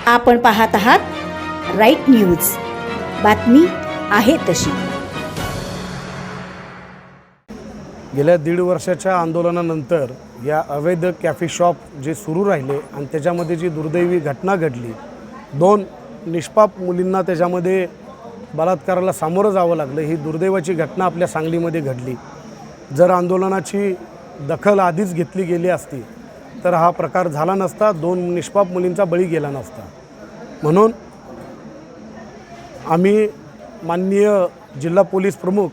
आपण पाहत आहात राईट न्यूज, बातमी आहे तशी। गेल्या 1.5 वर्षाच्या आंदोलनानंतर या अवैध कॅफे शॉप जे सुरू राहिले आणि त्याच्यामध्ये जी दुर्दैवी घटना घडली, 2 निष्पाप मुलींना त्याच्यामध्ये बलात्काराला सामोरं जावं लागलं, ही दुर्दैवाची घटना आपल्या सांगलीमध्ये घडली। जर आंदोलनाची दखल आधीच घेतली गेली असती तर हा प्रकार झाला नसता, 2 निष्पाप मुलींचा बळी गेला नसता। म्हणून आम्ही माननीय जिल्हा पोलीस प्रमुख,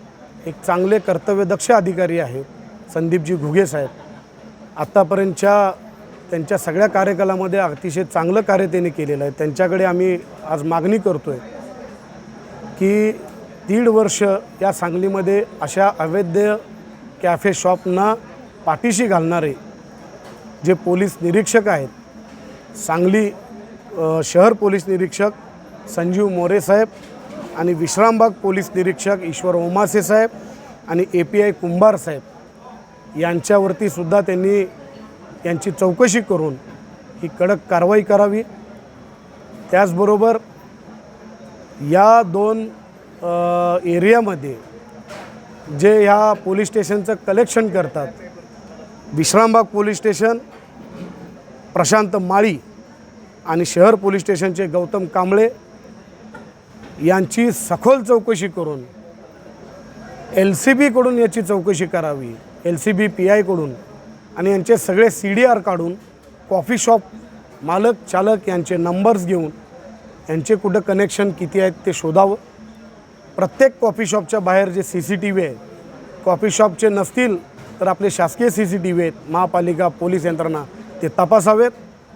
एक चांगले कर्तव्यदक्ष अधिकारी आहेत संदीपजी घुगे साहेब, आत्तापर्यंतच्या त्यांच्या सगळ्या कार्यकालामध्ये अतिशय चांगलं कार्य त्यांनी केलेलं आहे। त्यांच्याकडे आम्ही आज मागणी करतो आहे की 1.5 वर्ष या सांगलीमध्ये अशा अवैध कॅफे शॉपना पाठीशी घालणारे जे पोलीस निरीक्षक आहेत, सांगली शहर पोलीस निरीक्षक संजीव मोरे साहेब आणि विश्रामबाग पोलीस निरीक्षक ईश्वर ओमासे साहेब आणि API कुंभार साहेब यांच्यावरती सुद्धा त्यांनी यांची चौकशी करून ही कडक कारवाई करावी। त्याचबरोबर या 2 एरियामध्ये जे ह्या पोलीस स्टेशनचं कलेक्शन करतात, विश्रामबाग पोलीस स्टेशन प्रशांत माळी आणि शहर पोलीस स्टेशनचे गौतम कांबळे यांची सखोल चौकशी करून LCB कडून याची चौकशी करावी, LCB PI कडून, आणि यांचे सगळे CDR काढून कॉफी शॉप मालक चालक यांचे नंबर्स घेऊन यांचे कुठं कनेक्शन किती आहेत ते शोधावं। प्रत्येक कॉफी शॉपच्या बाहेर जे CCTV आहे, कॉफी शॉपचे नसतील तर आपले शासकीय CCTV आहेत, महापालिका पोलीस यंत्रणा ते तपासावेत,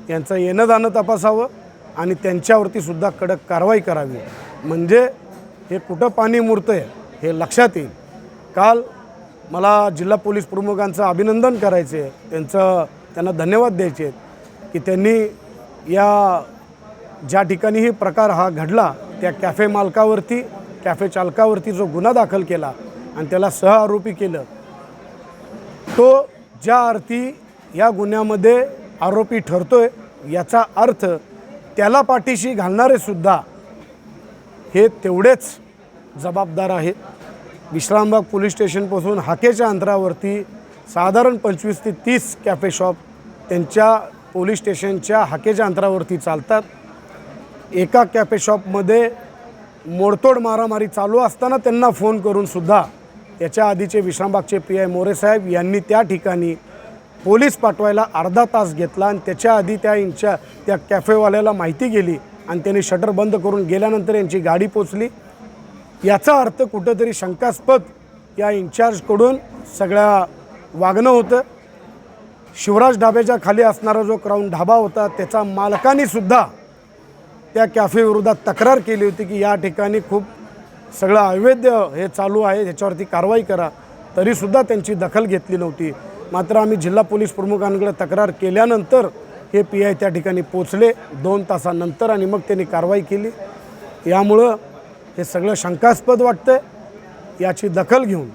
यांचं येणं जाणं तपासावं आणि त्यांच्यावरती सुद्धा कडक कारवाई करावी, म्हणजे हे कुठं पाणी मुरतं आहे हे लक्षात येईल। काल मला जिल्हा पोलीस प्रमुखांचं अभिनंदन करायचे आहे, त्यांना धन्यवाद द्यायचे आहेत की त्यांनी या ज्या ठिकाणी ही प्रकार हा घडला त्या कॅफे मालकावरती, कॅफे चालकावरती जो गुन्हा दाखल केला आणि त्याला सहआरोपी केलं, तो ज्या अर्थी या गुन्ह्यामध्ये आरोपी ठरतोय याचा अर्थ त्याला पाठीशी घालणारे सुद्धा हे तेवढेच जबाबदार आहेत। विश्रामबाग पोलीस स्टेशनपासून हाकेच्या अंतरावरती साधारण 25 ते 30 कॅफे शॉप त्यांच्या पोलीस स्टेशनच्या हाकेच्या अंतरावरती चालतात। एका कॅफे शॉपमध्ये मोडतोड मारामारी चालू असताना त्यांना फोन करून सुद्धा याच्या आधीचे विश्रामबागचे PI मोरे साहेब यांनी त्या ठिकाणी पोलीस पाठवायला अर्धा तास घेतला आणि त्याच्या आधी त्या कॅफेवाल्याला माहिती गेली आणि त्यांनी शटर बंद करून गेल्यानंतर यांची गाडी पोचली। याचा अर्थ कुठंतरी शंकास्पद या इन्चार्जकडून सगळ्या वागणं होतं। शिवराज ढाब्याच्या खाली असणारा जो क्राऊन ढाबा होता त्याचा मालकांनी सुद्धा त्या कॅफेविरोधात तक्रार केली होती की या ठिकाणी खूप सगळं अवैध हे चालू आहे, ह्याच्यावरती कारवाई करा, तरीसुद्धा त्यांची दखल घेतली नव्हती। मात्र आम्ही जिल्हा पोलीस प्रमुखांकडे तक्रार केल्यानंतर हे PI त्या ठिकाणी पोचले 2 तासानंतर आणि मग त्यांनी कारवाई केली। यामुळं हे सगळं शंकास्पद वाटतं, याची दखल घेऊन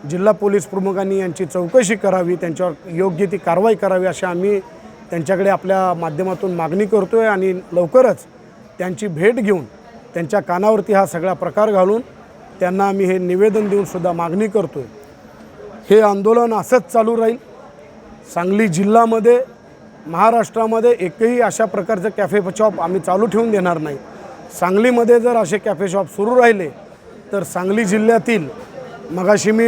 जिल्हा पोलीस प्रमुखांनी यांची चौकशी करावी, त्यांच्यावर योग्य ती कारवाई करावी अशी आम्ही त्यांच्याकडे आपल्या माध्यमातून मागणी करतो आहे आणि लवकरच त्यांची भेट घेऊन त्यांच्या कानावरती हा सगळा प्रकार घालून त्यांना आम्ही हे निवेदन देऊनसुद्धा मागणी करतो आहे। हे आंदोलन असंच चालू राहील। सांगली जिल्ह्यामध्ये, महाराष्ट्रामध्ये एकही अशा प्रकारचं कॅफे शॉप आम्ही चालू ठेवून देणार नाही। सांगलीमध्ये जर असे कॅफे शॉप सुरू राहिले तर सांगली जिल्ह्यातील, मगाशी मी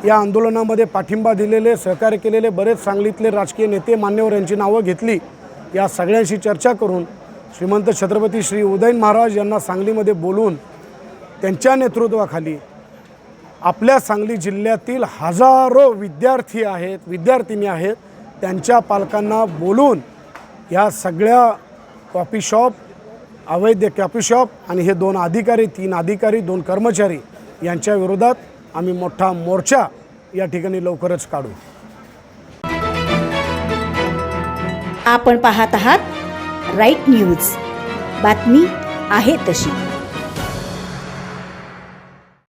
या आंदोलनामध्ये पाठिंबा दिलेले, सहकार्य केलेले बरेच सांगलीतले राजकीय नेते मान्यवर यांची नावं घेतली, या सगळ्यांशी चर्चा करून श्रीमंत छत्रपती श्री उदयन महाराज यांना सांगलीमध्ये बोलवून त्यांच्या नेतृत्वाखाली आपल्या सांगली जिल्ह्यातील हजारो विद्यार्थी आहेत, विद्यार्थिनी आहेत, त्यांच्या पालकांना बोलून या सगळ्या कॉफी शॉप, अवैध कॉफी शॉप आणि हे 2 अधिकारी, 3 अधिकारी, 2 कर्मचारी यांच्या विरोधात आम्ही मोठा मोर्चा या ठिकाणी लवकरच काढू। आपण पाहत आहात राईट न्यूज, बातमी आहे तशी।